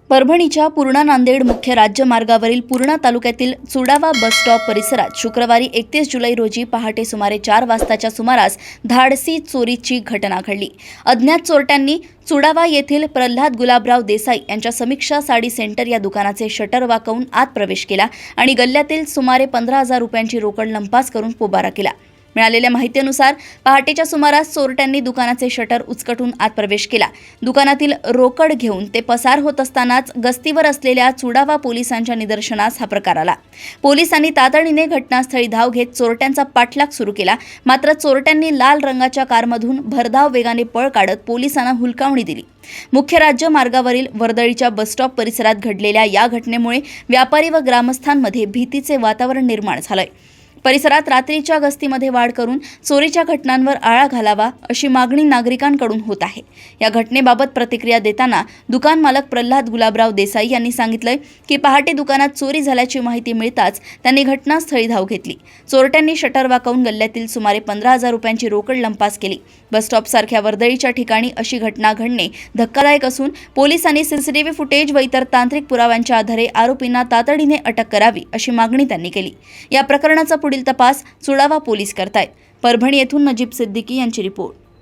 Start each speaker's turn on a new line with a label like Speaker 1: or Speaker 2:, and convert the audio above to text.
Speaker 1: परभणीच्या पूर्णा नांदेड मुख्य राज्यमार्गावरील पूर्णा तालुक्यातील चुडावा बस स्टॉप परिसरात शुक्रवारी 31 जुलै रोजी पहाटे सुमारे 4 वाजताच्या सुमारास धाडसी चोरीची घटना घडली। अज्ञात चोरट्यांनी चुडावा येथील प्रल्हाद गुलाबराव देसाई यांच्या समीक्षा साडी सेंटर या दुकानाचे शटर वाकवून आत प्रवेश केला आणि गल्ल्यातील सुमारे 15,000 रुपयांची रोकड लंपास करून पोबारा केला। मिळालेल्या माहितीनुसार पहाटेच्या सुमारास चोरट्यांनी दुकानाचे शटर उचकटून आत प्रवेश केला। दुकानातील रोकड घेऊन ते पसार होत असतानाच गस्तीवर असलेल्या चुडावा पोलिसांच्या निदर्शनास हा प्रकार आला। पोलिसांनी तातडीने घटनास्थळी धाव घेत चोरट्यांचा पाठलाग सुरू केला। मात्र चोरट्यांनी लाल रंगाच्या कारमधून भरधाव वेगाने पळ काढत पोलिसांना हुलकावणी दिली। मुख्य राज्य मार्गावरील वर्दळीच्या बस स्टॉप परिसरात घडलेल्या या घटनेमुळे व्यापारी व ग्रामस्थांमध्ये भीतीचे वातावरण निर्माण झालंय। परिसरात रात्रीच्या गस्तीमध्ये वाढ करून चोरीच्या घटनांवर आळा घालावा अशी मागणी नागरिकांकडून होत आहे। या घटनेबाबत प्रतिक्रिया देताना दुकान मालक प्रल्हाद गुलाबराव देसाई यांनी सांगितले की पहाटे दुकानात चोरी झाल्याची माहिती मिळताच त्यांनी घटनास्थळी धाव घेतली। चोरट्यांनी शटर वाकवून गल्ल्यातील सुमारे 15,000 रुपयांची रोकड लंपास केली। बस स्टॉप सारख्या वर्दळीच्या ठिकाणी अशी घटना घडणे धक्कादायक असून पोलिसांनी सीसीटीव्ही फुटेज व इतर तांत्रिक पुराव्यांच्या आधारे आरोपींना तातडीने अटक करावी अशी मागणी त्यांनी केली। या प्रकरणाचा पुढील तपास चुडावा पोलीस करतायत। परभणी येथून नजीब सिद्दीकी यांची रिपोर्ट।